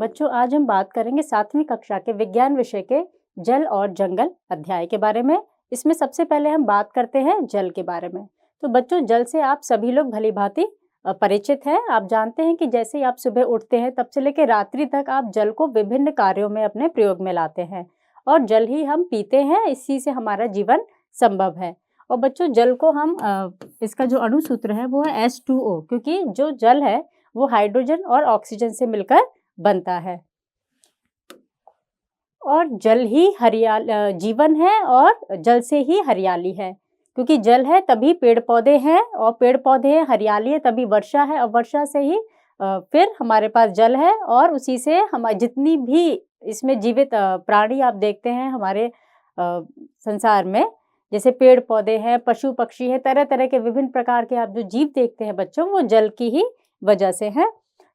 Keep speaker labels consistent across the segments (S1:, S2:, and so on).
S1: बच्चों, आज हम बात करेंगे 7वीं कक्षा के विज्ञान विषय के जल और जंगल अध्याय के बारे में। इसमें सबसे पहले हम बात करते हैं जल के बारे में। तो बच्चों, जल से आप सभी लोग भली-भांति परिचित हैं। आप जानते हैं कि जैसे ही आप सुबह उठते हैं तब से लेकर रात्रि तक आप जल को विभिन्न कार्यों में अपने प्रयोग में लाते हैं और जल ही हम पीते हैं, इसी से हमारा जीवन संभव है। और बच्चों, जल को हम इसका जो अणु सूत्र है वो है H2O, क्योंकि जो जल है वो हाइड्रोजन और ऑक्सीजन से मिलकर बनता है। और जल ही जीवन है और जल से ही हरियाली है, क्योंकि जल है तभी पेड़ पौधे हैं और पेड़ पौधे हैं, हरियाली है तभी वर्षा है और वर्षा से ही फिर हमारे पास जल है और उसी से हम जितनी भी इसमें जीवित प्राणी आप देखते हैं हमारे संसार में, जैसे पेड़ पौधे हैं, पशु पक्षी हैं, तरह तरह के विभिन्न प्रकार के आप जो जीव देखते हैं बच्चों, वो जल की ही वजह से हैं।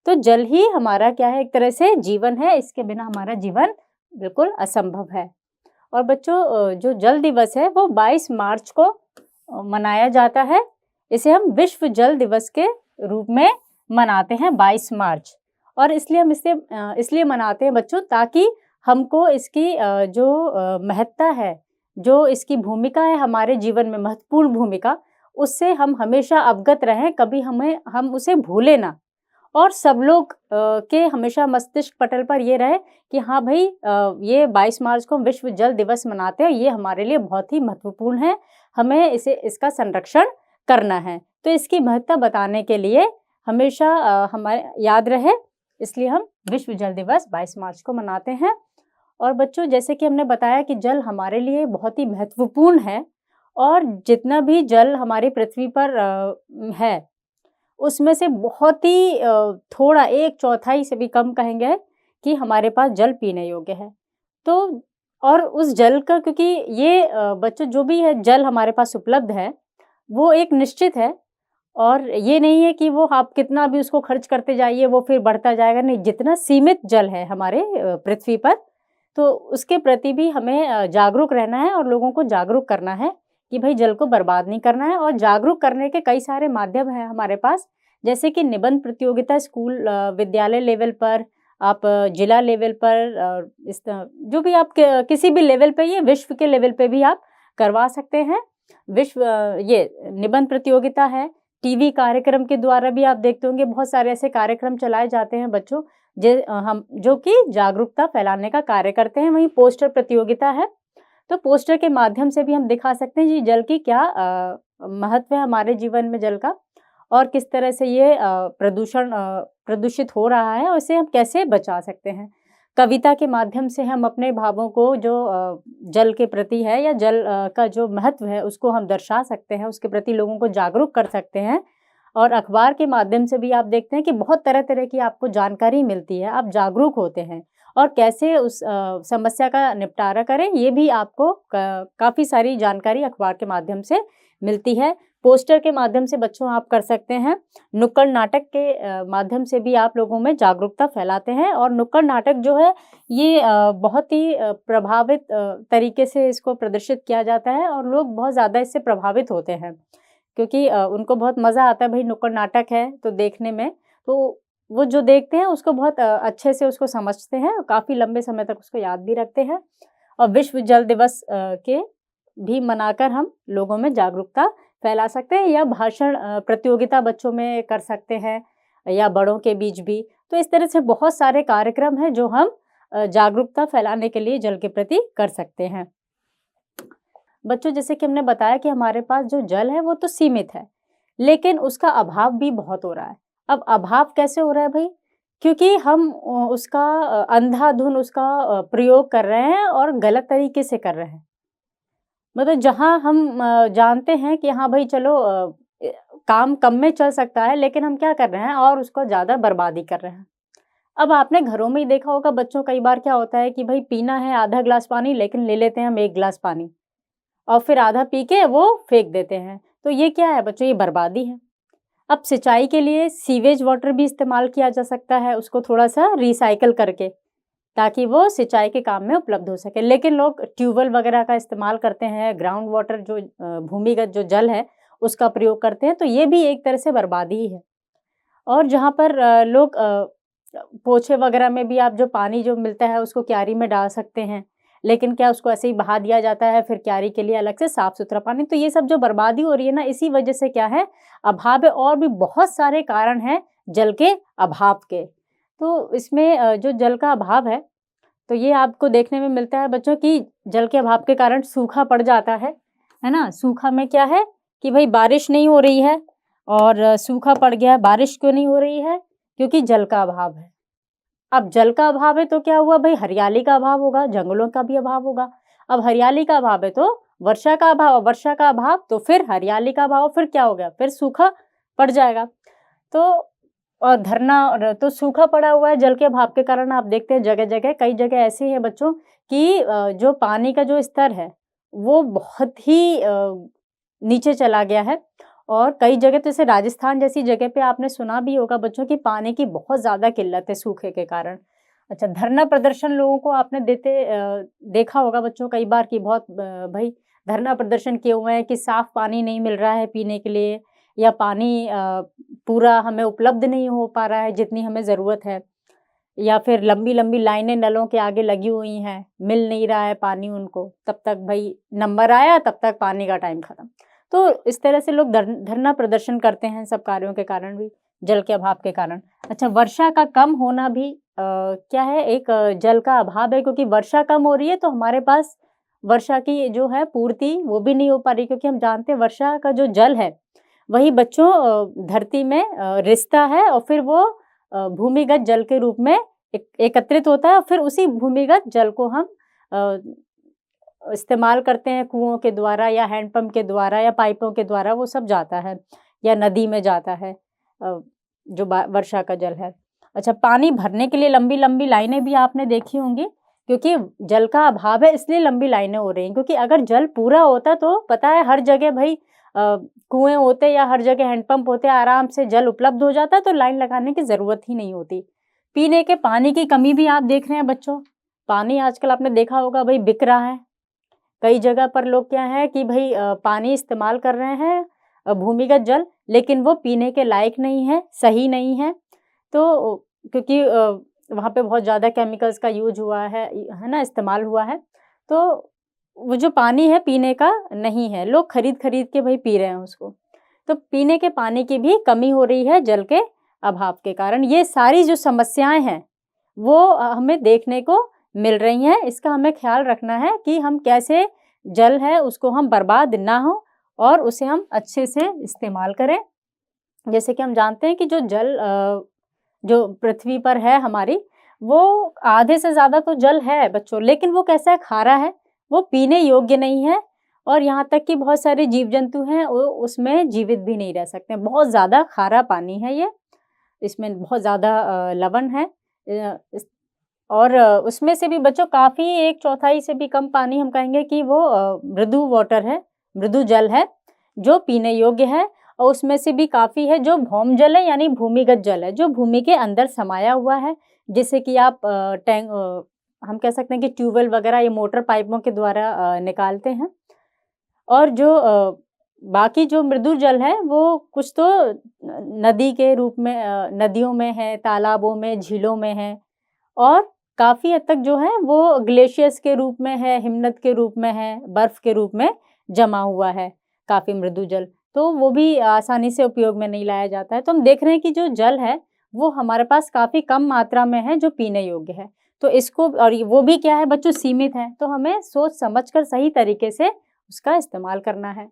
S1: तो जल ही हमारा क्या है, एक तरह से जीवन है, इसके बिना हमारा जीवन बिल्कुल असंभव है। और बच्चों, जो जल दिवस है वो 22 मार्च को मनाया जाता है। इसे हम विश्व जल दिवस के रूप में मनाते हैं 22 मार्च। और इसलिए हम इसे इसलिए मनाते हैं बच्चों, ताकि हमको इसकी जो महत्ता है, जो इसकी भूमिका है हमारे जीवन में, महत्वपूर्ण भूमिका, उससे हम हमेशा अवगत रहें, कभी हम उसे भूलें ना। और सब लोग के हमेशा मस्तिष्क पटल पर ये रहे कि हाँ भाई, ये 22 मार्च को विश्व जल दिवस मनाते हैं, ये हमारे लिए बहुत ही महत्वपूर्ण है, हमें इसका संरक्षण करना है। तो इसकी महत्ता बताने के लिए हमेशा हमें याद रहे, इसलिए हम विश्व जल दिवस 22 मार्च को मनाते हैं। और बच्चों, जैसे कि हमने बताया कि जल हमारे लिए बहुत ही महत्वपूर्ण है और जितना भी जल हमारी पृथ्वी पर है उसमें से बहुत ही थोड़ा 1/4 से भी कम कहेंगे कि हमारे पास जल पीने योग्य है। तो और उस जल का, क्योंकि ये बच्चों जो भी है जल हमारे पास उपलब्ध है वो एक निश्चित है और ये नहीं है कि वो आप कितना भी उसको खर्च करते जाइए वो फिर बढ़ता जाएगा, नहीं। जितना सीमित जल है हमारे पृथ्वी पर, तो उसके प्रति भी हमें जागरूक रहना है और लोगों को जागरूक करना है कि भाई जल को बर्बाद नहीं करना है। और जागरूक करने के कई सारे माध्यम हैं हमारे पास, जैसे कि निबंध प्रतियोगिता स्कूल विद्यालय लेवल पर, आप जिला लेवल पर, जो भी आप किसी भी लेवल पे, ये विश्व के लेवल पे भी आप करवा सकते हैं। ये निबंध प्रतियोगिता है। टीवी कार्यक्रम के द्वारा भी आप देखते होंगे बहुत सारे ऐसे कार्यक्रम चलाए जाते हैं बच्चों, जो कि जागरूकता फैलाने का कार्य करते हैं। वहीं पोस्टर प्रतियोगिता है, तो पोस्टर के माध्यम से भी हम दिखा सकते हैं जी जल की क्या महत्व है हमारे जीवन में, जल का, और किस तरह से ये प्रदूषित हो रहा है और इसे हम कैसे बचा सकते हैं। कविता के माध्यम से हम अपने भावों को जो जल के प्रति है या जल का जो महत्व है उसको हम दर्शा सकते हैं, उसके प्रति लोगों को जागरूक कर सकते हैं। और अखबार के माध्यम से भी आप देखते हैं कि बहुत तरह तरह की आपको जानकारी मिलती है, आप जागरूक होते हैं और कैसे उस समस्या का निपटारा करें, ये भी आपको काफ़ी सारी जानकारी अखबार के माध्यम से मिलती है। पोस्टर के माध्यम से बच्चों आप कर सकते हैं। नुक्कड़ नाटक के माध्यम से भी आप लोगों में जागरूकता फैलाते हैं। और नुक्कड़ नाटक जो है ये बहुत ही प्रभावित तरीके से इसको प्रदर्शित किया जाता है और लोग बहुत ज़्यादा इससे प्रभावित होते हैं, क्योंकि उनको बहुत मज़ा आता है, भाई नुक्कड़ नाटक है तो देखने में, तो वो जो देखते हैं उसको बहुत अच्छे से उसको समझते हैं और काफ़ी लंबे समय तक उसको याद भी रखते हैं। और विश्व जल दिवस के भी मनाकर हम लोगों में जागरूकता फैला सकते हैं, या भाषण प्रतियोगिता बच्चों में कर सकते हैं या बड़ों के बीच भी। तो इस तरह से बहुत सारे कार्यक्रम हैं जो हम जागरूकता फैलाने के लिए जल के प्रति कर सकते हैं। बच्चों, जैसे कि हमने बताया कि हमारे पास जो जल है वो तो सीमित है, लेकिन उसका अभाव भी बहुत हो रहा है। अब अभाव कैसे हो रहा है भाई? क्योंकि हम उसका अंधाधुंध उसका प्रयोग कर रहे हैं और गलत तरीके से कर रहे हैं। मतलब जहाँ हम जानते हैं कि हाँ भाई चलो काम कम में चल सकता है, लेकिन हम क्या कर रहे हैं और उसको ज़्यादा बर्बादी कर रहे हैं। अब आपने घरों में ही देखा होगा बच्चों, कई बार क्या होता है कि भाई पीना है आधा ग्लास पानी, लेकिन ले लेते हैं हम 1 ग्लास पानी और फिर आधा पी के वो फेंक देते हैं। तो ये क्या है बच्चों? ये बर्बादी है। अब सिंचाई के लिए सीवेज वाटर भी इस्तेमाल किया जा सकता है, उसको थोड़ा-सा रिसाइकिल करके, ताकि वो सिंचाई के काम में उपलब्ध हो सके। लेकिन लोग ट्यूबवेल वगैरह का इस्तेमाल करते हैं, ग्राउंड वाटर जो भूमिगत जो जल है उसका प्रयोग करते हैं, तो ये भी एक तरह से बर्बादी ही है। और जहाँ पर लोग पोछे वगैरह में भी आप जो पानी जो मिलता है उसको क्यारी में डाल सकते हैं, लेकिन क्या उसको ऐसे ही बहा दिया जाता है, फिर क्यारी के लिए अलग से साफ-सुथरा पानी। तो ये सब जो बर्बादी हो रही है ना, इसी वजह से क्या है, अभाव है। और भी बहुत सारे कारण हैं जल के अभाव के। तो इसमें जो जल का अभाव है, तो ये आपको देखने में मिलता है बच्चों कि जल के अभाव के कारण सूखा पड़ जाता है ना? सूखा में क्या है कि भई बारिश नहीं हो रही है और सूखा पड़ गया है। बारिश क्यों नहीं हो रही है? क्योंकि जल का अभाव है। अब जल का अभाव है तो क्या हुआ भई, हरियाली का अभाव होगा, जंगलों का भी अभाव होगा। अब हरियाली का अभाव है तो वर्षा का अभाव, वर्षा का अभाव तो फिर हरियाली का अभाव, फिर क्या हो गया? फिर सूखा पड़ जाएगा। तो और धरना और तो सूखा पड़ा हुआ है जल के अभाव के कारण। आप देखते हैं जगह-जगह, कई जगह ऐसी है बच्चों कि जो पानी का जो स्तर है, वो बहुत ही नीचे चला गया है। और कई जगह तो जैसे राजस्थान जैसी जगह पे आपने सुना भी होगा बच्चों कि पानी की बहुत ज़्यादा किल्लत है सूखे के कारण। अच्छा, धरना प्रदर्शन लोगों को आपने देखा होगा बच्चों कई बार कि बहुत भई धरना प्रदर्शन किए हुए हैं कि साफ़ पानी नहीं मिल रहा है पीने के लिए, या पानी पूरा हमें उपलब्ध नहीं हो पा रहा है जितनी हमें ज़रूरत है, या फिर लंबी-लंबी लाइनें नलों के आगे लगी हुई हैं, मिल नहीं रहा है पानी उनको, तब तक भई नंबर आया, तब तक पानी का टाइम खत्म। तो इस तरह से लोग धरना प्रदर्शन करते हैं सब कार्यों के कारण भी, जल के अभाव के कारण। अच्छा, वर्षा का कम होना भी क्या है, एक जल का अभाव है, क्योंकि वर्षा कम हो रही है तो हमारे पास वर्षा की जो है पूर्ति वो भी नहीं हो पा रही, क्योंकि हम जानते हैं वर्षा का जो जल है वही बच्चों धरती में रिसता है और फिर वो भूमिगत जल के रूप में एकत्रित होता है और फिर उसी भूमिगत जल को हम अ, इस्तेमाल करते हैं कुओं के द्वारा या हैंडपंप के द्वारा या पाइपों के द्वारा, वो सब जाता है या नदी में जाता है जो वर्षा का जल है। अच्छा, पानी भरने के लिए लंबी-लंबी लाइनें भी आपने देखी होंगी, क्योंकि जल का अभाव है इसलिए लंबी लाइनें हो रही हैं, क्योंकि अगर जल पूरा होता तो पता है हर जगह भई कुएँ होते या हर जगह हैंडपंप होते, आराम से जल उपलब्ध हो जाता तो लाइन लगाने की ज़रूरत ही नहीं होती। पीने के पानी की कमी भी आप देख रहे हैं बच्चों, पानी आजकल आपने देखा होगा भई बिक रहा है। कई जगह पर लोग क्या है कि भई पानी इस्तेमाल कर रहे हैं भूमिगत जल, लेकिन वो पीने के लायक नहीं है, सही नहीं है। तो क्योंकि वहाँ पे बहुत ज़्यादा केमिकल्स का यूज़ हुआ है ना, इस्तेमाल हुआ है। तो वो जो पानी है पीने का नहीं है, लोग खरीद-खरीद के भई पी रहे हैं उसको। तो पीने के पानी की भी कमी हो रही है जल के अभाव के कारण। ये सारी जो समस्याएँ हैं, वो हमें देखने को मिल रही हैं। इसका हमें ख़्याल रखना है कि हम कैसे जल है उसको हम बर्बाद ना हो और उसे हम अच्छे से इस्तेमाल करें। जैसे कि हम जानते हैं कि जो जल जो पृथ्वी पर है हमारी, वो आधे से ज़्यादा तो जल है बच्चों, लेकिन वो कैसा है, खारा है, वो पीने योग्य नहीं है और यहाँ तक कि बहुत सारे जीव-जंतु हैं, वो उसमें जीवित भी नहीं रह सकते। बहुत ज़्यादा खारा पानी है ये, इसमें बहुत ज़्यादा लवण है। इस और उसमें से भी बच्चों काफ़ी 1/4 से भी कम पानी हम कहेंगे कि वो मृदु वाटर है, मृदु जल है, जो पीने योग्य है। और उसमें से भी काफ़ी है जो भौम जल है, यानी भूमिगत जल है, जो भूमि के अंदर समाया हुआ है। जिससे कि आप हम कह सकते हैं कि ट्यूबवेल वगैरह या मोटर पाइपों के द्वारा निकालते हैं। और जो बाकी जो मृदु जल है वो कुछ तो नदी के रूप में नदियों में है, तालाबों में, झीलों में है और काफ़ी हद तक जो है वो ग्लेशियर्स के रूप में है, हिमनद के रूप में है, बर्फ़ के रूप में जमा हुआ है काफ़ी मृदु जल। तो वो भी आसानी से उपयोग में नहीं लाया जाता है। तो हम देख रहे हैं कि जो जल है, वो हमारे पास काफ़ी कम मात्रा में है जो पीने योग्य है। तो इसको और वो भी क्या है बच्चों, सीमित है, तो हमें सोच समझ कर सही तरीके से उसका इस्तेमाल करना है।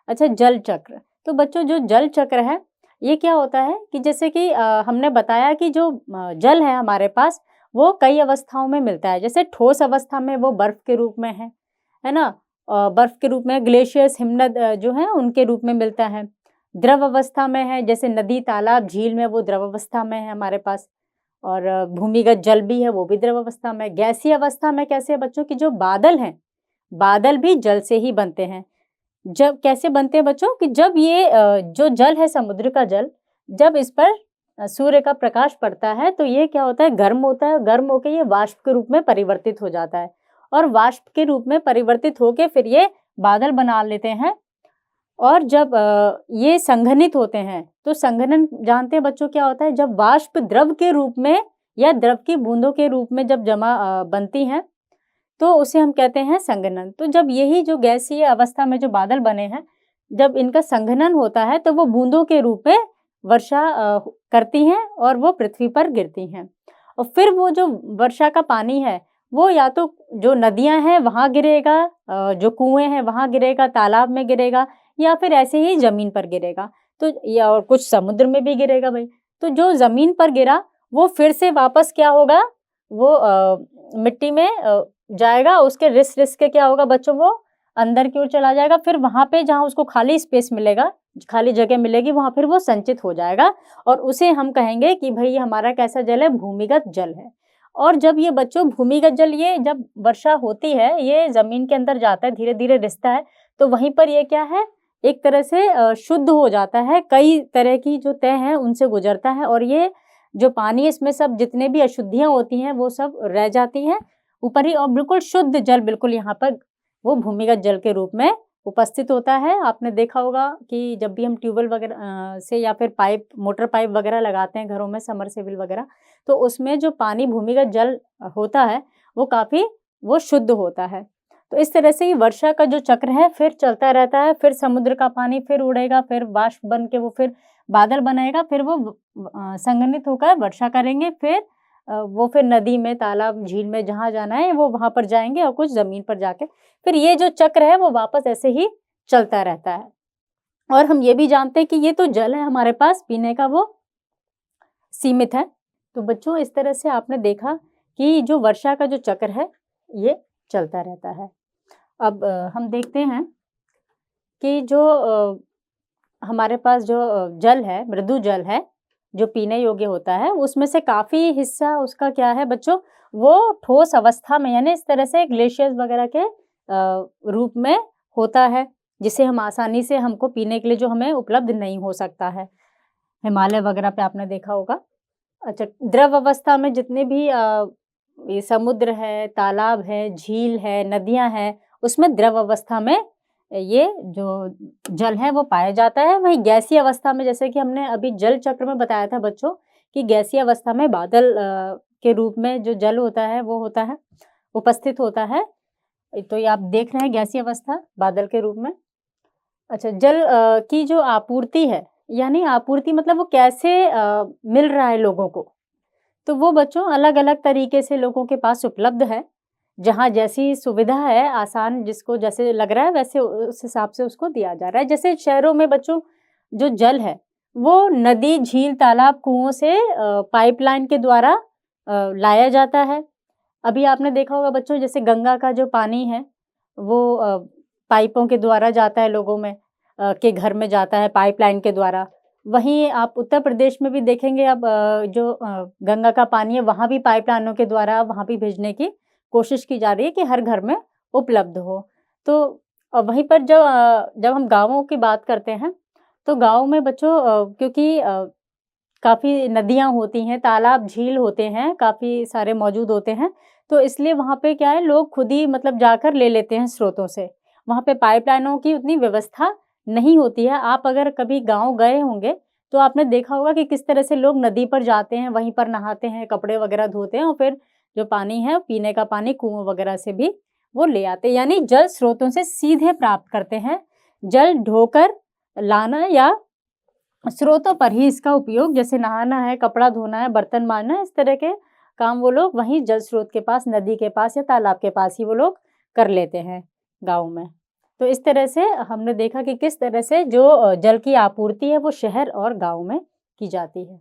S1: अच्छा, जल चक्र, तो बच्चों जो जल चक्र है, ये क्या होता है कि जैसे कि हमने बताया कि जो जल है हमारे पास, वो कई अवस्थाओं में मिलता है। जैसे ठोस अवस्था में वो बर्फ़ के रूप में है ना? बर्फ़ के रूप में ग्लेशियर्स, हिमनद जो हैं उनके रूप में मिलता है। द्रव अवस्था में है, जैसे नदी, तालाब, झील में वो द्रव अवस्था में है हमारे पास। और भूमिगत जल भी है, वो भी द्रव अवस्था में। गैसीय अवस्था में कैसे है बच्चों कि जो बादल हैं, बादल भी जल से ही बनते हैं। जब कैसे बनते हैं बच्चों कि जब ये जो जल है समुद्र का जल, जब इस पर सूर्य का प्रकाश पड़ता है तो ये क्या होता है, गर्म होता है, गर्म होके ये वाष्प के रूप में परिवर्तित हो जाता है और वाष्प के रूप में परिवर्तित होके फिर ये बादल बना लेते हैं। और जब ये संघनित होते हैं, तो संघनन जानते हैं बच्चों क्या होता है, जब वाष्प द्रव के रूप में या द्रव की बूंदों के रूप में जब बनती हैं तो उसे हम कहते हैं संघनन। तो जब यही जो गैसीय अवस्था में जो बादल बने हैं, जब इनका संघनन होता है तो वो बूंदों के रूप में वर्षा करती हैं और वो पृथ्वी पर गिरती हैं। और फिर वो जो वर्षा का पानी है वो या तो जो नदियाँ हैं वहाँ गिरेगा, जो कुएँ हैं वहाँ गिरेगा, तालाब में गिरेगा, या फिर ऐसे ही ज़मीन पर गिरेगा। तो या और कुछ समुद्र में भी गिरेगा भाई। तो जो ज़मीन पर गिरा वो फिर से वापस क्या होगा, वो मिट्टी में जाएगा, उसके रिस-रिस के क्या होगा बच्चों, वो अंदर की ओर चला जाएगा। फिर वहाँ पे जहाँ उसको खाली स्पेस मिलेगा, खाली जगह मिलेगी, वहाँ फिर वो संचित हो जाएगा और उसे हम कहेंगे कि भई ये हमारा कैसा जल है, भूमिगत जल है। और जब ये बच्चों भूमिगत जल, ये जब वर्षा होती है ये ज़मीन के अंदर जाता है, धीरे-धीरे रिसता है, तो वहीं पर ये क्या है, एक तरह से शुद्ध हो जाता है, कई तरह की जो तह हैं उनसे गुजरता है और ये जो पानी है इसमें सब जितने भी अशुद्धियाँ होती हैं वो सब रह जाती हैं ऊपर ही, और बिल्कुल शुद्ध जल बिल्कुल यहाँ पर वो भूमिगत जल के रूप में उपस्थित होता है। आपने देखा होगा कि जब भी हम ट्यूबवेल वगैरह से या फिर पाइप, मोटर पाइप वगैरह लगाते हैं घरों में, समरसेबल वगैरह, तो उसमें जो पानी भूमिगत जल होता है वो काफ़ी वो शुद्ध होता है। तो इस तरह से ही वर्षा का जो चक्र है फिर चलता रहता है, फिर समुद्र का पानी फिर उड़ेगा, फिर बाष्प बन के वो फिर बादल बनाएगा, फिर वो संघनित होकर वर्षा करेंगे, फिर वो फिर नदी में, तालाब, झील में जहाँ जाना है वो वहाँ पर जाएँगे और कुछ ज़मीन पर जाके फिर ये जो चक्र है वो वापस ऐसे ही चलता रहता है। और हम ये भी जानते हैं कि ये तो जल है हमारे पास पीने का, वो सीमित है। तो बच्चों इस तरह से आपने देखा कि जो वर्षा का जो चक्र है ये चलता रहता है। अब हम देखते हैं कि जो हमारे पास जो जल है, मृदु जल है, जो पीने योग्य होता है, उसमें से काफ़ी हिस्सा उसका क्या है बच्चों, वो ठोस अवस्था में, यानी इस तरह से ग्लेशियर्स वगैरह के रूप में होता है, जिसे हम आसानी से हमको पीने के लिए जो हमें उपलब्ध नहीं हो सकता है। हिमालय वगैरह पे आपने देखा होगा। अच्छा, द्रव अवस्था में जितने भी ये समुद्र है, तालाब है, झील है, नदियाँ हैं, उसमें द्रव अवस्था में ये जो जल है वो पाया जाता है। वहीं गैसीय अवस्था में, जैसे कि हमने अभी जल चक्र में बताया था बच्चों, कि गैसीय अवस्था में बादल के रूप में जो जल होता है वो होता है, उपस्थित होता है। तो ये आप देख रहे हैं गैसीय अवस्था बादल के रूप में। अच्छा, जल की जो आपूर्ति है, यानी आपूर्ति मतलब वो कैसे मिल रहा है लोगों को, तो वो बच्चों अलग-अलग तरीके से लोगों के पास उपलब्ध है। जहाँ जैसी सुविधा है, आसान जिसको जैसे लग रहा है वैसे उस हिसाब से उसको दिया जा रहा है। जैसे शहरों में बच्चों जो जल है वो नदी, झील, तालाब, कुओं से पाइपलाइन के द्वारा लाया जाता है। अभी आपने देखा होगा बच्चों, जैसे गंगा का जो पानी है वो पाइपों के द्वारा जाता है, लोगों में के घर में जाता है पाइपलाइन के द्वारा। वहीं आप उत्तर प्रदेश में भी देखेंगे अब जो गंगा का पानी है वहाँ भी पाइपलाइनों के द्वारा वहाँ भी भेजने की कोशिश की जा रही है कि हर घर में उपलब्ध हो। तो वहीं पर जब हम गाँवों की बात करते हैं, तो गाँव में बच्चों क्योंकि काफ़ी नदियाँ होती हैं, तालाब, झील होते हैं, काफ़ी सारे मौजूद होते हैं, तो इसलिए वहाँ पे क्या है, लोग खुद ही मतलब जाकर ले लेते हैं स्रोतों से। वहाँ पे पाइपलाइनों की उतनी व्यवस्था नहीं होती है। आप अगर कभी गाँव गए होंगे, तो आपने देखा होगा कि किस तरह से लोग नदी पर जाते हैं, वहीं पर नहाते हैं, कपड़े वगैरह धोते हैं और फिर जो पानी है, पीने का पानी कुओं वगैरह से भी वो ले आते हैं। यानी जल स्रोतों से सीधे प्राप्त करते हैं। जल ढोकर लाना या स्रोतों पर ही इसका उपयोग, जैसे नहाना है, कपड़ा धोना है, बर्तन मांजना है, इस तरह के काम वो लोग वहीं जल स्रोत के पास, नदी के पास या तालाब के पास ही वो लोग कर लेते हैं गाँव में। तो इस तरह से हमने देखा कि किस तरह से जो जल की आपूर्ति है वो शहर और गाँव में की जाती है।